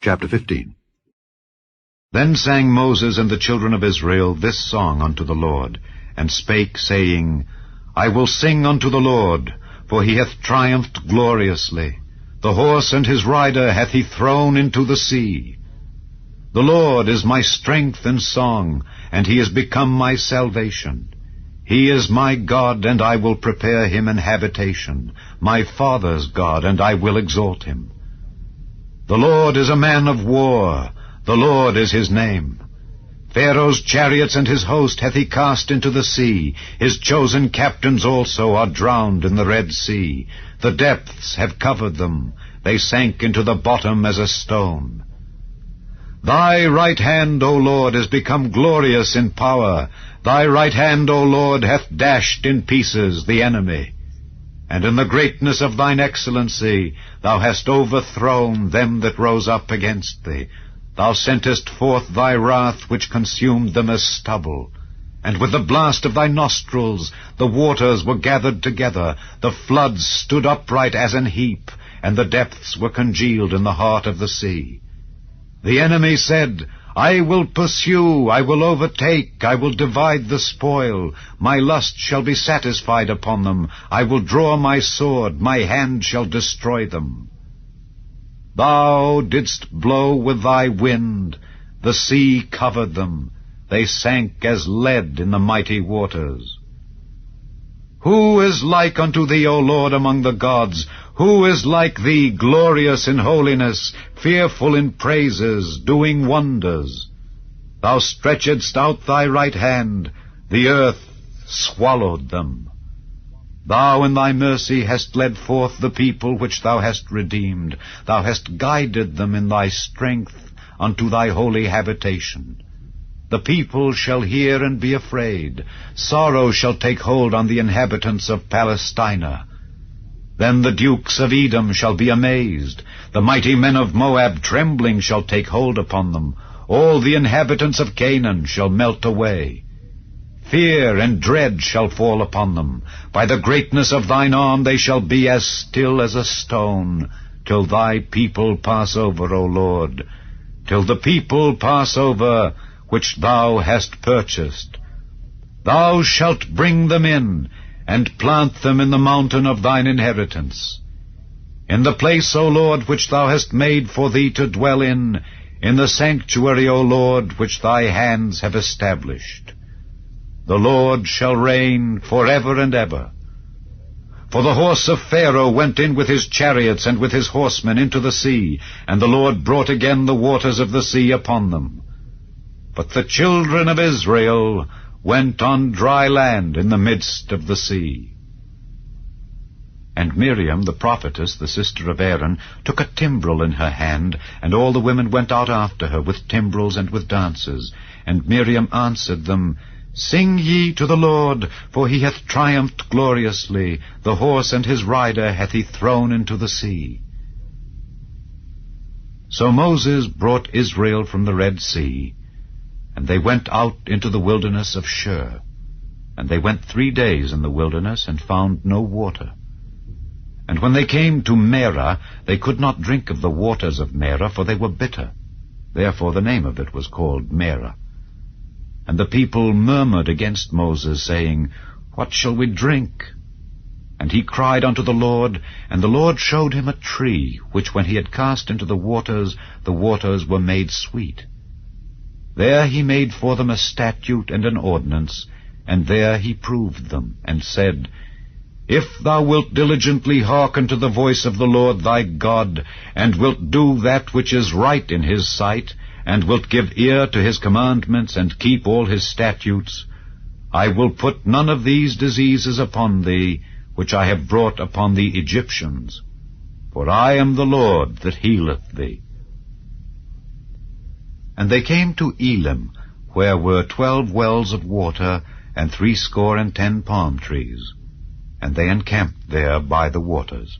Chapter 15. Then sang Moses and the children of Israel this song unto the Lord, and spake, saying, I will sing unto the Lord, for he hath triumphed gloriously. The horse and his rider hath he thrown into the sea. The Lord is my strength and song, and he is become my salvation. He is my God, and I will prepare him an habitation, my father's God, and I will exalt him. The Lord is a man of war, the Lord is his name. Pharaoh's chariots and his host hath he cast into the sea. His chosen captains also are drowned in the Red Sea. The depths have covered them. They sank into the bottom as a stone. Thy right hand, O Lord, is become glorious in power. Thy right hand, O Lord, hath dashed in pieces the enemy. And in the greatness of thine excellency thou hast overthrown them that rose up against thee. Thou sentest forth thy wrath, which consumed them as stubble. And with the blast of thy nostrils the waters were gathered together, the floods stood upright as an heap, and the depths were congealed in the heart of the sea. The enemy said, I will pursue, I will overtake, I will divide the spoil. My lust shall be satisfied upon them. I will draw my sword, my hand shall destroy them. Thou didst blow with thy wind, the sea covered them. They sank as lead in the mighty waters. Who is like unto thee, O Lord, among the gods? Who is like thee, glorious in holiness, fearful in praises, doing wonders? Thou stretchedst out thy right hand, the earth swallowed them. Thou in thy mercy hast led forth the people which thou hast redeemed. Thou hast guided them in thy strength unto thy holy habitation. The people shall hear and be afraid. Sorrow shall take hold on the inhabitants of Palestina. Then the dukes of Edom shall be amazed. The mighty men of Moab trembling shall take hold upon them. All the inhabitants of Canaan shall melt away. Fear and dread shall fall upon them. By the greatness of thine arm they shall be as still as a stone, till thy people pass over, O Lord, till the people pass over which thou hast purchased. Thou shalt bring them in, and plant them in the mountain of thine inheritance. In the place, O Lord, which thou hast made for thee to dwell in the sanctuary, O Lord, which thy hands have established. The Lord shall reign forever and ever. For the horse of Pharaoh went in with his chariots and with his horsemen into the sea, and the Lord brought again the waters of the sea upon them. But the children of Israel went on dry land in the midst of the sea. And Miriam the prophetess, the sister of Aaron, took a timbrel in her hand, and all the women went out after her with timbrels and with dances. And Miriam answered them, Sing ye to the Lord, for he hath triumphed gloriously. The horse and his rider hath he thrown into the sea. So Moses brought Israel from the Red Sea, and they went out into the wilderness of Shur. And they went 3 days in the wilderness, and found no water. And when they came to Merah, they could not drink of the waters of Merah, for they were bitter. Therefore the name of it was called Merah. And the people murmured against Moses, saying, What shall we drink? And he cried unto the Lord, and the Lord showed him a tree, which when he had cast into the waters were made sweet. There he made for them a statute and an ordinance, and there he proved them, and said, If thou wilt diligently hearken to the voice of the Lord thy God, and wilt do that which is right in his sight, and wilt give ear to his commandments, and keep all his statutes, I will put none of these diseases upon thee, which I have brought upon the Egyptians, for I am the Lord that healeth thee. And they came to Elim, where were 12 wells of water, and 70 palm trees, and they encamped there by the waters.